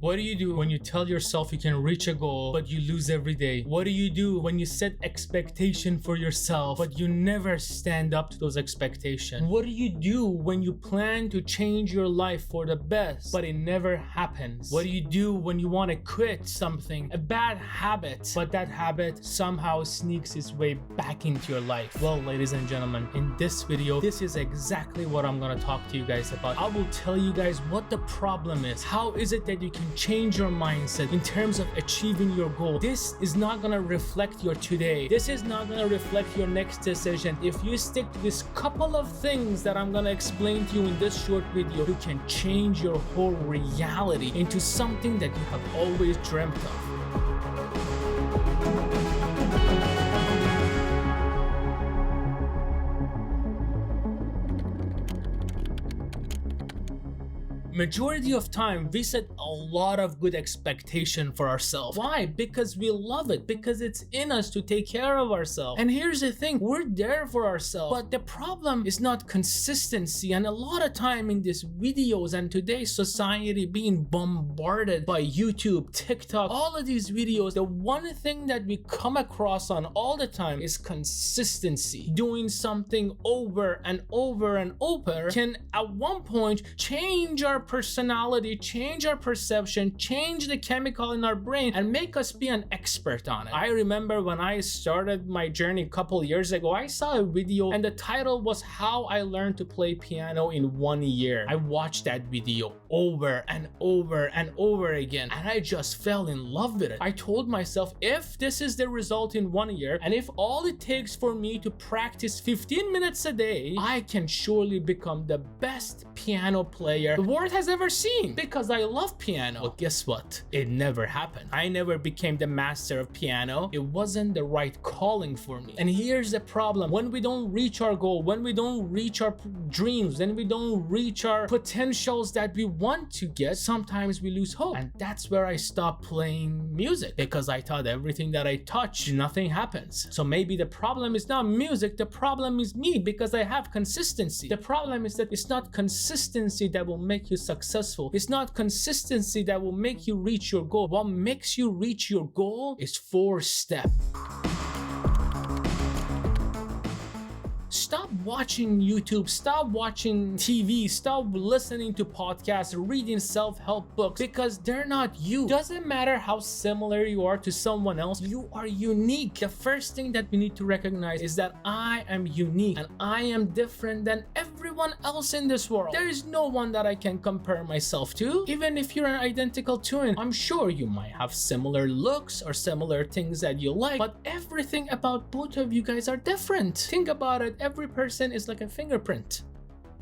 What do you do when you tell yourself you can reach a goal, but you lose every day? What do you do when you set expectation for yourself, but you never stand up to those expectations? What do you do when you plan to change your life for the best, but it never happens? What do you do when you want to quit something, a bad habit, but that habit somehow sneaks its way back into your life? Well, ladies and gentlemen, in this video, this is exactly what I'm going to talk to you guys about. I will tell you guys what the problem is. How is it that you can change your mindset in terms of achieving your goal? This is not going to reflect your today. This is not going to reflect your next decision. If you stick to this couple of things that I'm going to explain to you in this short video, you can change your whole reality into something that you have always dreamt of. Majority of time, we set a lot of good expectation for ourselves. Why? Because we love it, because it's in us to take care of ourselves. And here's the thing, we're there for ourselves, but the problem is not consistency. And a lot of time in these videos and today's society being bombarded by YouTube, TikTok, all of these videos, the one thing that we come across on all the time is consistency. Doing something over and over and over can at one point change our personality, change our perception, change the chemical in our brain, and make us be an expert on it. I remember when I started my journey a couple years ago, I saw a video and the title was How I Learned to Play Piano in 1 year. I watched that video over and over and over again, and I just fell in love with it. I told myself, if this is the result in 1 year, and if all it takes for me to practice 15 minutes a day, I can surely become the best piano player the world has ever seen, because I love piano. Well, guess what? It never happened. I never became the master of piano. It wasn't the right calling for me. And here's the problem. When we don't reach our goal, when we don't reach our dreams, when we don't reach our potentials that we want to get, sometimes we lose hope. And that's where I stopped playing music, because I thought everything that I touch, nothing happens. So maybe the problem is not music, the problem is me, because I have consistency. The problem is that it's not consistency that will make you successful. It's not consistency that will make you reach your goal. What makes you reach your goal is 4 steps. Stop watching YouTube, stop watching TV, stop listening to podcasts, reading self-help books, because they're not you. Doesn't matter how similar you are to someone else, you are unique. The first thing that we need to recognize is that I am unique and I am different than everyone else in this world. There is no one that I can compare myself to. Even if you're an identical twin, I'm sure you might have similar looks or similar things that you like, but everything about both of you guys are different. Think about it. Every person is like a fingerprint.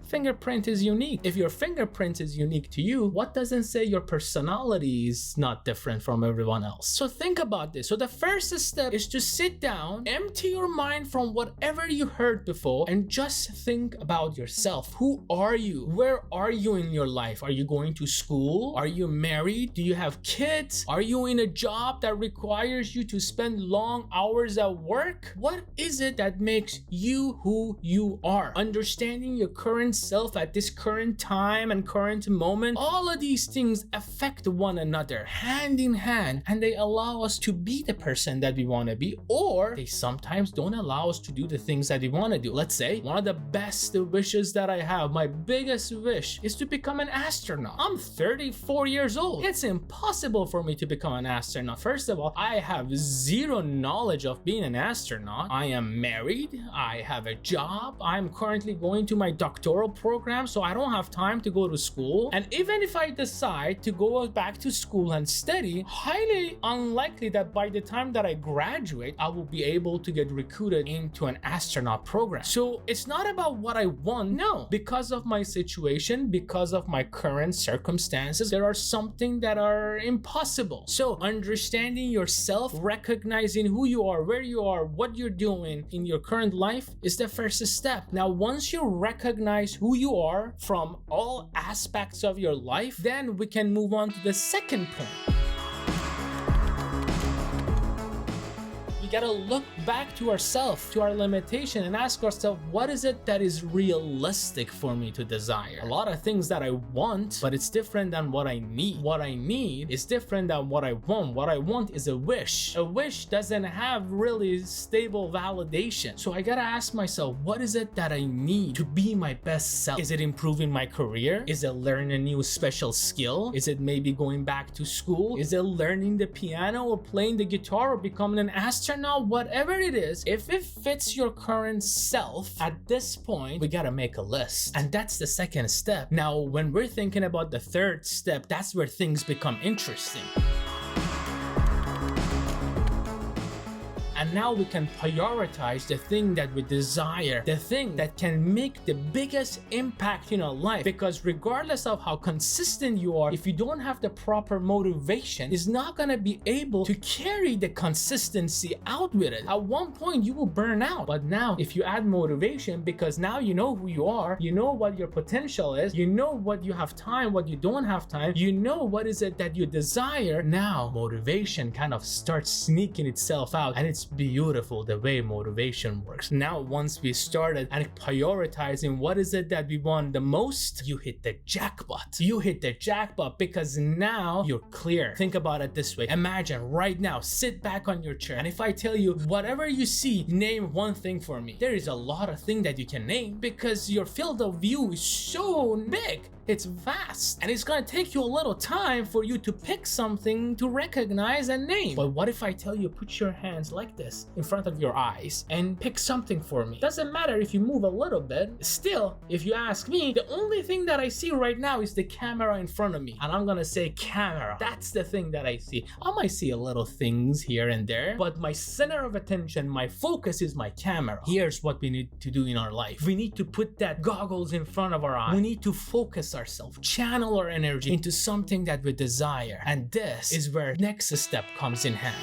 Fingerprint is unique. If your fingerprint is unique to you, what doesn't say your personality is not different from everyone else? So think about this. So the first step is to sit down, empty your mind from whatever you heard before, and just think about yourself. Who are you? Where are you in your life? Are you going to school? Are you married? Do you have kids? Are you in a job that requires you to spend long hours at work? What is it that makes you who you are? Understanding your current self at this current time and current moment, all of these things affect one another hand in hand, and they allow us to be the person that we want to be, or they sometimes don't allow us to do the things that we want to do. Let's say one of the best wishes that I have, my biggest wish, is to become an astronaut. I'm 34 years old. It's impossible for me to become an astronaut. First of all, I have zero knowledge of being an astronaut. I am married, I have a job, I'm currently going to my doctoral program, so I don't have time to go to school. And even if I decide to go back to school and study, highly unlikely that by the time that I graduate, I will be able to get recruited into an astronaut program. So it's not about what I want. No, because of my situation, because of my current circumstances, there are something that are impossible. So understanding yourself, recognizing who you are, where you are, what you're doing in your current life is the first step. Now, once you recognize who you are from all aspects of your life, then we can move on to the second point. we gotta look back to ourselves, to our limitation, and ask ourselves, what is it that is realistic for me to desire? A lot of things that I want, but it's different than what I need. What I need is different than what I want. What I want is a wish. A wish doesn't have really stable validation. So I gotta ask myself, what is it that I need to be my best self? Is it improving my career? Is it learning a new special skill? Is it maybe going back to school? Is it learning the piano or playing the guitar or becoming an astronaut? Whatever it is, if it fits your current self, at this point, we gotta make a list. And that's the second step. Now, when we're thinking about the third step, that's where things become interesting. And now we can prioritize the thing that we desire, the thing that can make the biggest impact in our life. Because regardless of how consistent you are, if you don't have the proper motivation, it's not gonna be able to carry the consistency out with it. At one point, you will burn out. But now, if you add motivation, because now you know who you are, you know what your potential is, you know what you have time, what you don't have time, you know what is it that you desire. Now, motivation kind of starts sneaking itself out, and it's beautiful the way motivation works. Now, once we started and prioritizing what is it that we want the most, you hit the jackpot. You hit the jackpot because now you're clear. Think about it this way. Imagine right now, sit back on your chair, and if I tell you whatever you see, name one thing for me. There is a lot of things that you can name because your field of view is so big. It's vast, and it's gonna take you a little time for you to pick something to recognize and name. But what if I tell you, put your hands like this in front of your eyes and pick something for me? Doesn't matter if you move a little bit. Still, if you ask me, the only thing that I see right now is the camera in front of me, and I'm gonna say camera. That's the thing that I see. I might see a little things here and there, but my center of attention, my focus is my camera. Here's what we need to do in our life. We need to put that goggles in front of our eyes. We need to focus ourselves, channel our energy into something that we desire. And this is where next step comes in hand.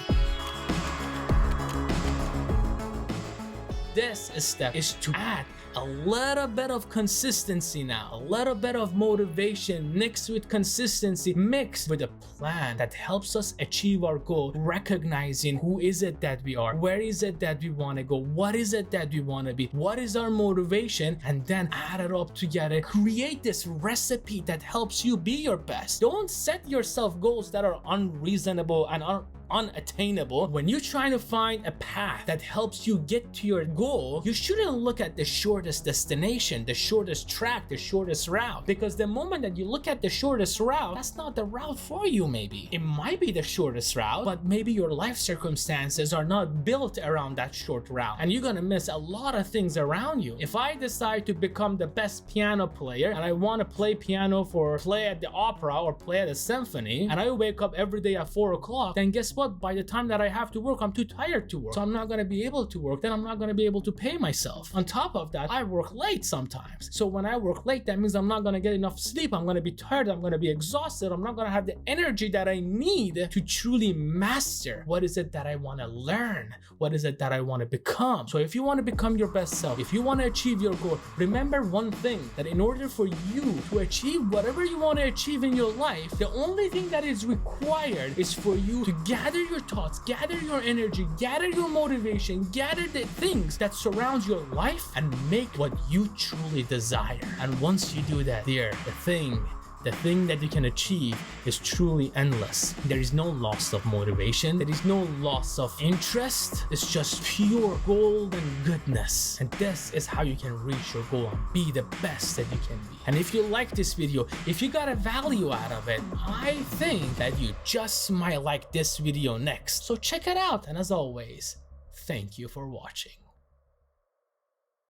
This step is to add a little bit of consistency now, a little bit of motivation mixed with consistency, mixed with a plan that helps us achieve our goal, recognizing who is it that we are, where is it that we want to go, what is it that we want to be, what is our motivation, and then add it up together. Create this recipe that helps you be your best. Don't set yourself goals that are unreasonable and unattainable. When you're trying to find a path that helps you get to your goal, you shouldn't look at the shortest destination, the shortest track, the shortest route, because the moment that you look at the shortest route, that's not the route for you. Maybe it might be the shortest route, but maybe your life circumstances are not built around that short route, and you're gonna miss a lot of things around you. If I decide to become the best piano player and I want to play piano for play at the opera or play at a symphony, and I wake up every day at 4 o'clock, then guess what? By the time that I have to work, I'm too tired to work. So I'm not going to be able to work. Then I'm not going to be able to pay myself. On top of that, I work late sometimes. So when I work late, that means I'm not going to get enough sleep. I'm going to be tired. I'm going to be exhausted. I'm not going to have the energy that I need to truly master what is it that I want to learn? What is it that I want to become? So if you want to become your best self, if you want to achieve your goal, remember one thing, that in order for you to achieve whatever you want to achieve in your life, the only thing that is required is for you to gather your thoughts, gather your energy, gather your motivation, gather the things that surround your life, and make what you truly desire. And once you do that, the thing that you can achieve is truly endless. There is no loss of motivation. There is no loss of interest. It's just pure gold and goodness. And this is how you can reach your goal and be the best that you can be. And if you like this video, if you got a value out of it, I think that you just might like this video next. So check it out. And as always, thank you for watching.